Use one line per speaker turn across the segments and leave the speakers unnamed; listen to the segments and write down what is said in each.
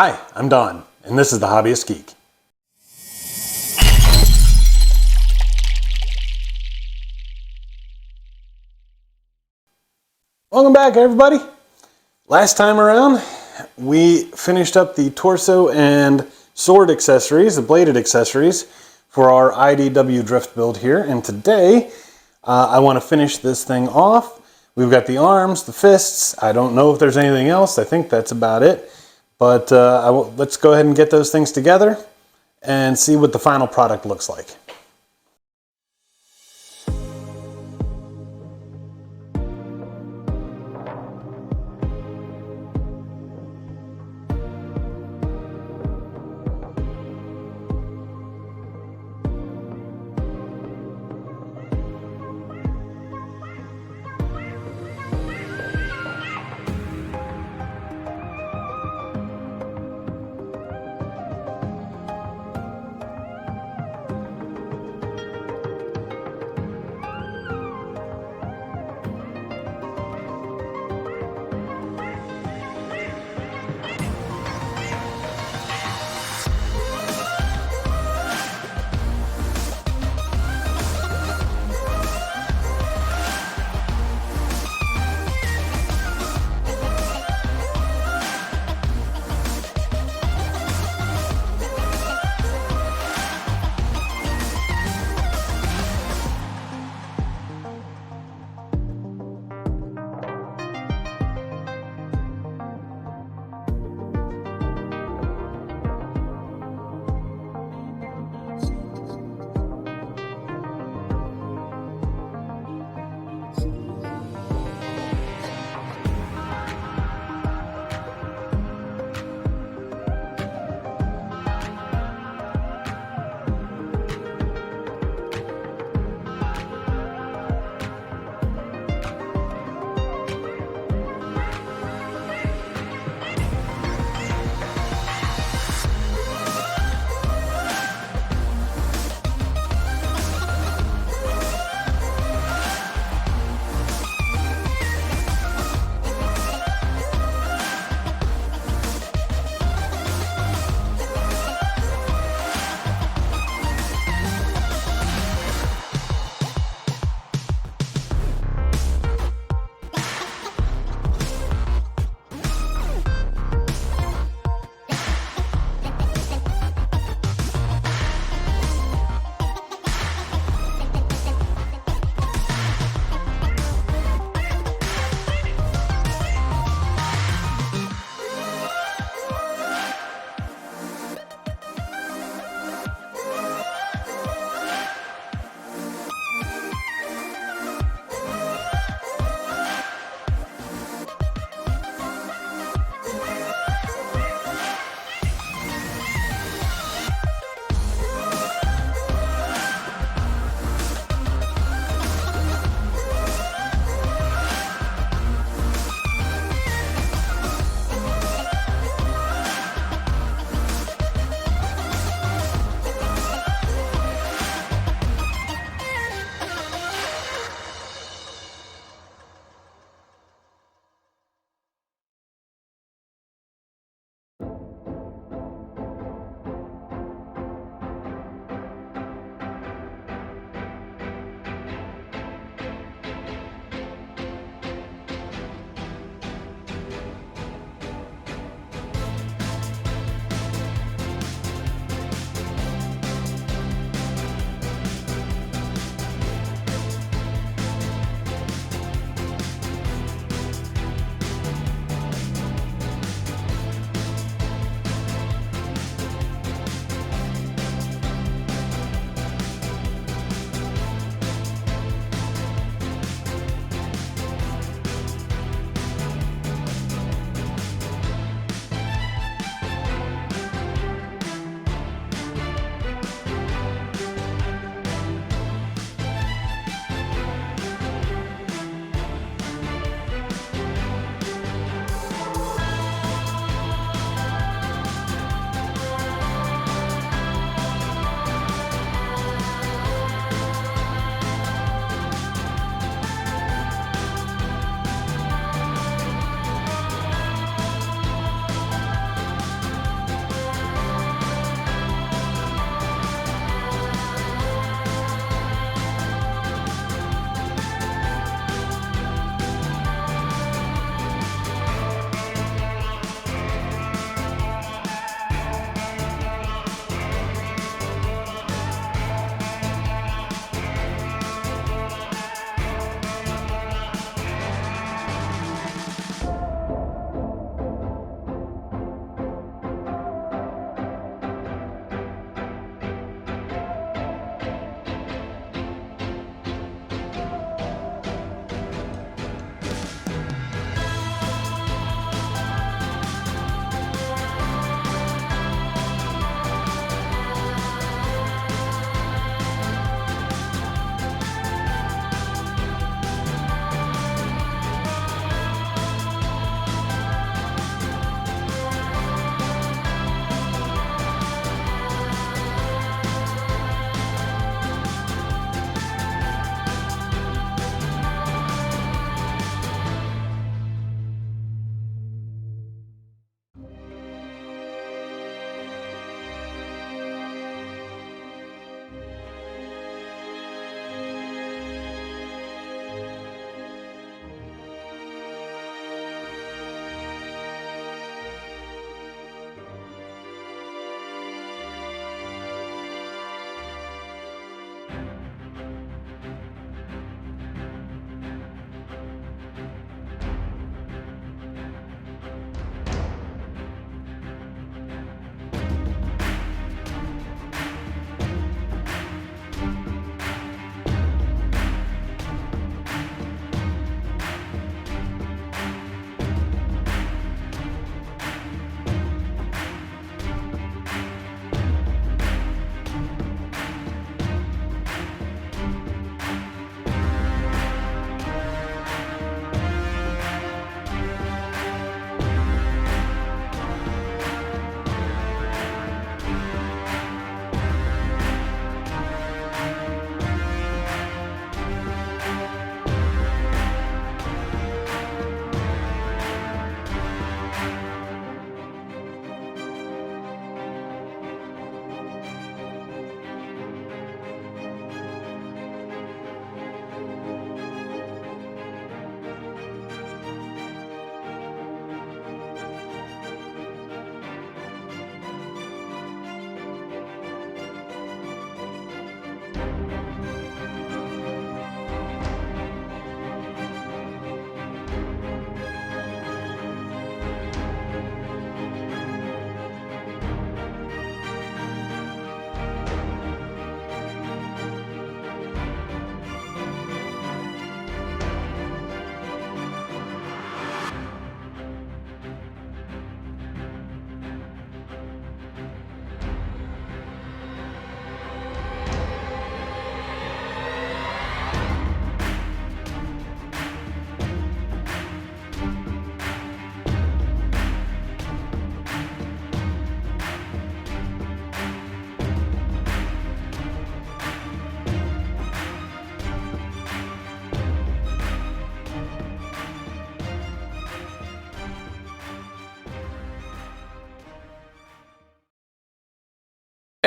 Hi, I'm Don, and this is The Hobbyist Geek. Welcome back, everybody. Last time around, we finished up the torso and sword accessories, the bladed accessories, for our IDW drift build here. And today, I want to finish this thing off. We've got the arms, the fists. I don't know if there's anything else. I think that's about it. But let's go ahead and get those things together and see what the final product looks like.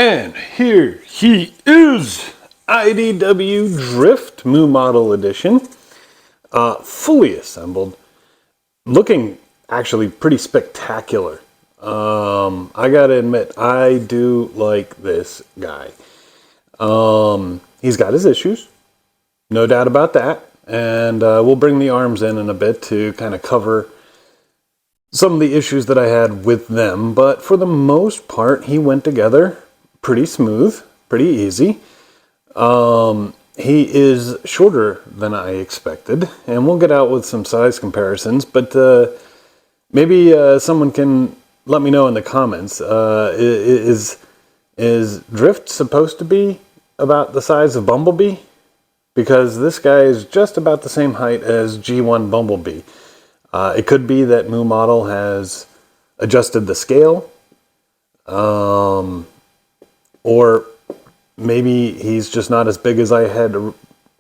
And here he is, IDW Drift Moo Model Edition, fully assembled, looking actually pretty spectacular. I gotta admit, I do like this guy. He's got his issues, no doubt about that, and we'll bring the arms in a bit to kind of cover some of the issues that I had with them, but for the most part, he went together pretty smooth, pretty easy. He is shorter than I expected, and we'll get out with some size comparisons, but maybe someone can let me know in the comments. Is Drift supposed to be about the size of Bumblebee? Because this guy is just about the same height as G1 Bumblebee. It could be that Moo Model has adjusted the scale, or maybe he's just not as big as I had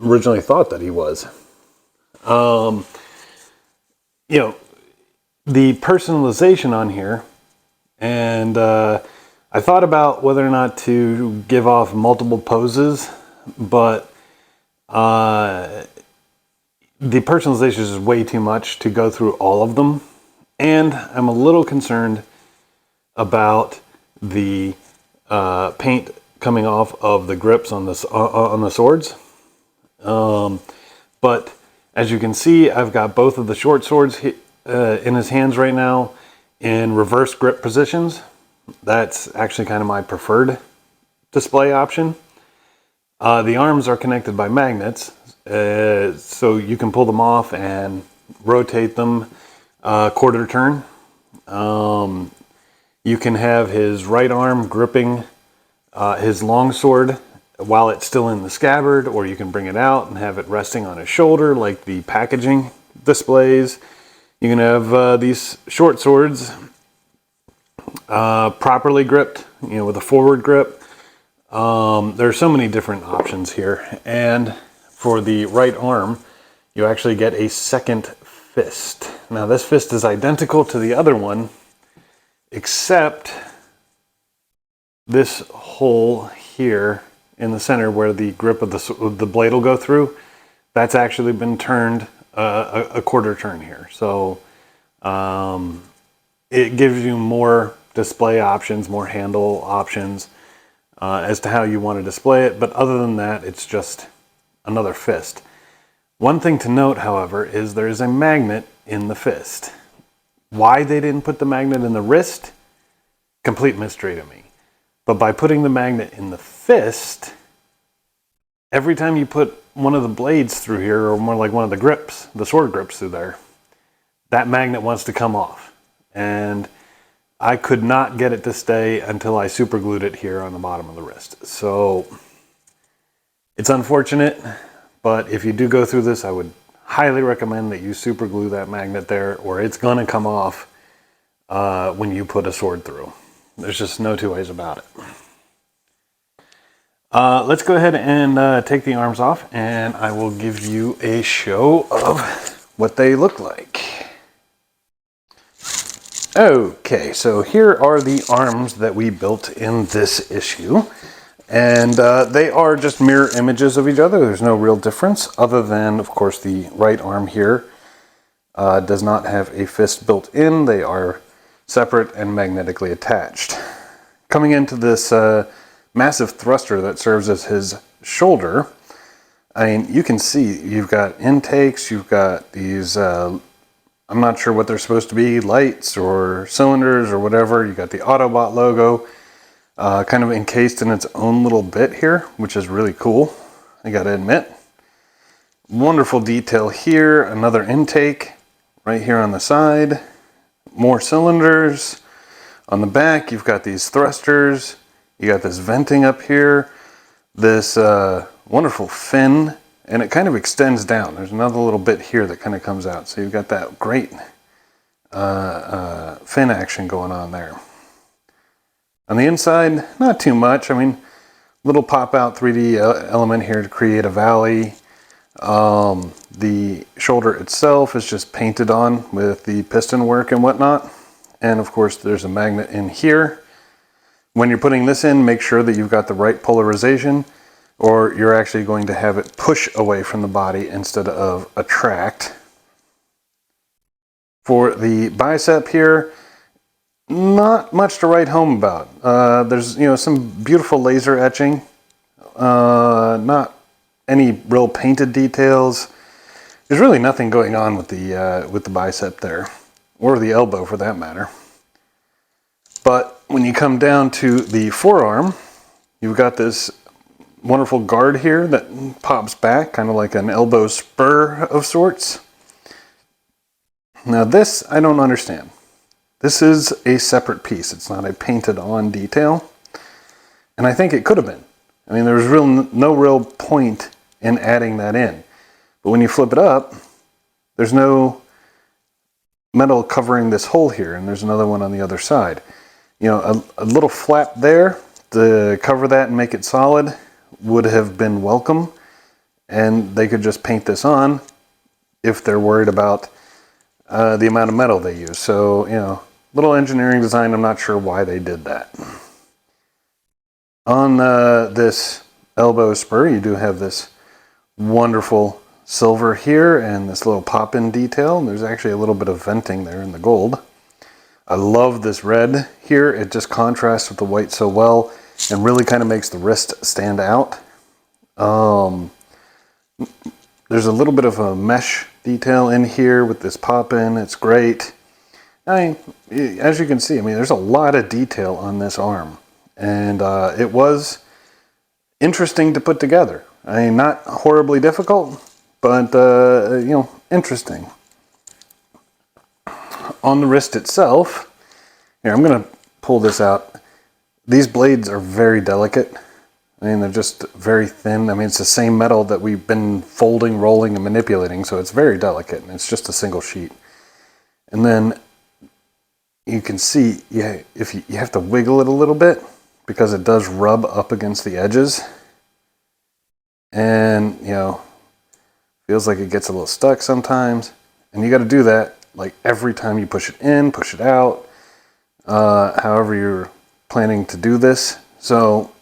originally thought that he was. You know, the personalization on here, and I thought about whether or not to give off multiple poses, but the personalization is way too much to go through all of them, and I'm a little concerned about the paint coming off of the grips on the swords. But as you can see, I've got both of the short swords in his hands right now in reverse grip positions. That's actually kind of my preferred display option. The arms are connected by magnets, so you can pull them off and rotate them quarter turn. You can have his right arm gripping his long sword while it's still in the scabbard, or you can bring it out and have it resting on his shoulder like the packaging displays. You can have these short swords properly gripped, you know, with a forward grip. There's so many different options here, and for the right arm you actually get a second fist. Now this fist is identical to the other one, except this hole here in the center where the grip of the blade will go through, that's actually been turned a quarter turn here. So it gives you more display options, more handle options as to how you want to display it. But other than that, it's just another fist. One thing to note, however, is there is a magnet in the fist. Why they didn't put the magnet in the wrist? Complete mystery to me. But by putting the magnet in the fist, every time you put one of the blades through here, or more like one of the grips, the sword grips through there, that magnet wants to come off. And I could not get it to stay until I super glued it here on the bottom of the wrist. So it's unfortunate, but if you do go through this, I would highly recommend that you super glue that magnet there, or it's gonna come off when you put a sword through. There's just no two ways about it. Let's go ahead and take the arms off, and I will give you a show of what they look like. Okay, so here are the arms that we built in this issue. And they are just mirror images of each other. There's no real difference, other than, of course, the right arm here does not have a fist built in. They are separate and magnetically attached. Coming into this massive thruster that serves as his shoulder, I mean, you can see you've got intakes, you've got these, I'm not sure what they're supposed to be, lights or cylinders or whatever. You got the Autobot logo. Kind of encased in its own little bit here, which is really cool, I gotta admit. Wonderful detail here, another intake right here on the side, more cylinders. On the back, you've got these thrusters, you got this venting up here, this wonderful fin, and it kind of extends down. There's another little bit here that kind of comes out, so you've got that great fin action going on there. On the inside, not too much. I mean, little pop-out 3D element here to create a valley. The shoulder itself is just painted on with the piston work and whatnot. And of course, there's a magnet in here When you're putting this in, make sure that you've got the right polarization, or you're actually going to have it push away from the body instead of attract. For the bicep here, not much to write home about. There's some beautiful laser etching, not any real painted details. There's really nothing going on with the bicep there, or the elbow for that matter. But when you come down to the forearm, you've got this wonderful guard here that pops back, kind of like an elbow spur of sorts. Now this, I don't understand. This is a separate piece. It's not a painted on detail. And I think it could have been. I mean, there was no real point in adding that in. But when you flip it up, there's no metal covering this hole here, and there's another one on the other side. A little flap there to cover that and make it solid would have been welcome. And they could just paint this on if they're worried about the amount of metal they use. So, little engineering design, I'm not sure why they did that. On this elbow spur, you do have this wonderful silver here and this little pop-in detail. And there's actually a little bit of venting there in the gold. I love this red here. It just contrasts with the white so well and really kind of makes the wrist stand out. There's a little bit of a mesh detail in here with this pop-in. It's great. As you can see, there's a lot of detail on this arm. And it was interesting to put together. Not horribly difficult, but, interesting. On the wrist itself, here, I'm going to pull this out. These blades are very delicate. They're just very thin. It's the same metal that we've been folding, rolling, and manipulating, so it's very delicate, and it's just a single sheet. And then you can see, if you have to wiggle it a little bit, because it does rub up against the edges. And, feels like it gets a little stuck sometimes. And you got to do that like every time you push it in, push it out, however you're planning to do this. So,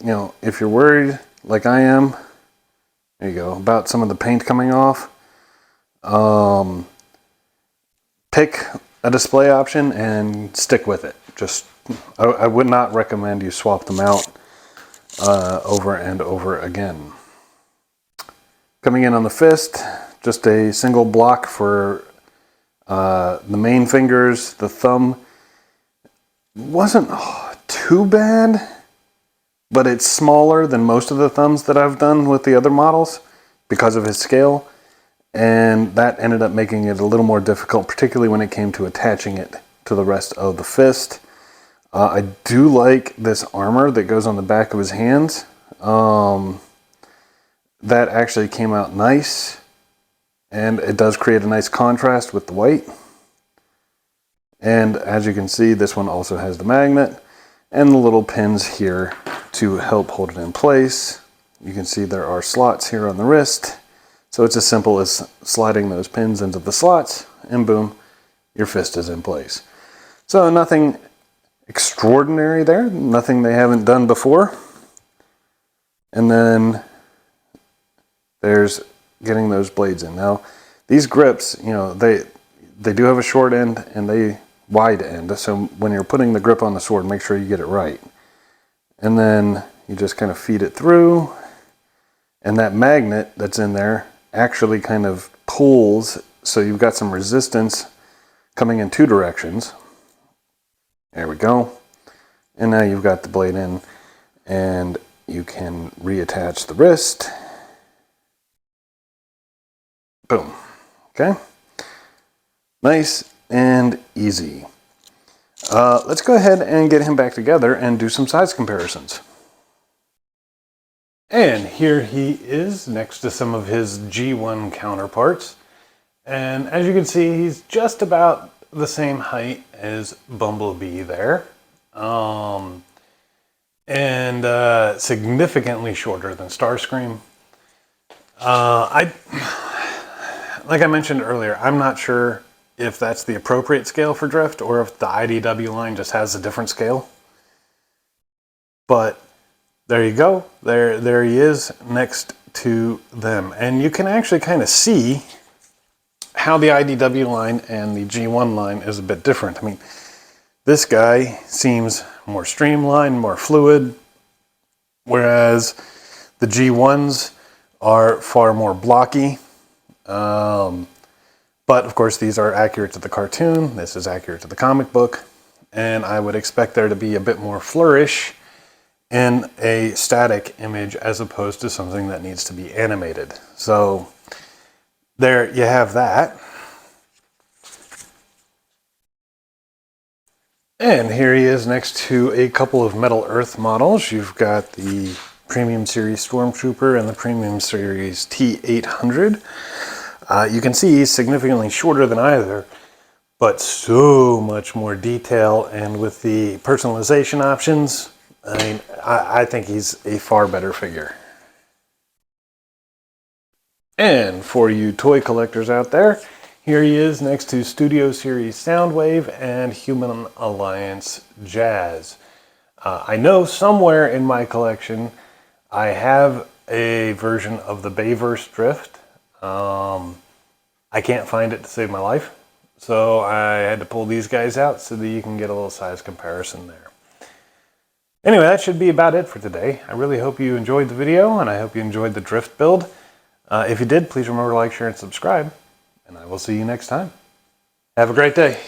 if you're worried, like I am, there you go, about some of the paint coming off, pick a display option and stick with it. I would not recommend you swap them out over and over again. Coming in on the fist, just a single block for the main fingers. The thumb wasn't too bad, but it's smaller than most of the thumbs that I've done with the other models because of its scale. And that ended up making it a little more difficult, particularly when it came to attaching it to the rest of the fist. I do like this armor that goes on the back of his hands. That actually came out nice, and it does create a nice contrast with the white. And as you can see, this one also has the magnet and the little pins here to help hold it in place. You can see there are slots here on the wrist. So it's as simple as sliding those pins into the slots, and boom, your fist is in place. So nothing extraordinary there, nothing they haven't done before. And then there's getting those blades in. Now, these grips, they do have a short end and a wide end. So when you're putting the grip on the sword, make sure you get it right. And then you just kind of feed it through. And that magnet that's in there actually kind of pulls, so you've got some resistance coming in two directions. There we go. And now you've got the blade in, and you can reattach the wrist. Boom. Okay. Nice and easy. Let's go ahead and get him back together and do some size comparisons. And here he is next to some of his G1 counterparts. And as you can see, he's just about the same height as Bumblebee there. And significantly shorter than Starscream. Like I mentioned earlier, I'm not sure if that's the appropriate scale for Drift or if the IDW line just has a different scale. But there you go. There he is next to them. And you can actually kind of see how the IDW line and the G1 line is a bit different. I mean, this guy seems more streamlined, more fluid, whereas the G1s are far more blocky. But of course, these are accurate to the cartoon. This is accurate to the comic book. And I would expect there to be a bit more flourish in a static image as opposed to something that needs to be animated. So there you have that. And here he is next to a couple of Metal Earth models. You've got the Premium Series Stormtrooper and the Premium Series T800. You can see he's significantly shorter than either, but so much more detail, and with the personalization options, I mean, I think he's a far better figure. And for you toy collectors out there, here he is next to Studio Series Soundwave and Human Alliance Jazz. I know somewhere in my collection I have a version of the Bayverse Drift. I can't find it to save my life, so I had to pull these guys out so that you can get a little size comparison there. Anyway, that should be about it for today. I really hope you enjoyed the video, and I hope you enjoyed the drift build. If you did, please remember to like, share, and subscribe, and I will see you next time. Have a great day.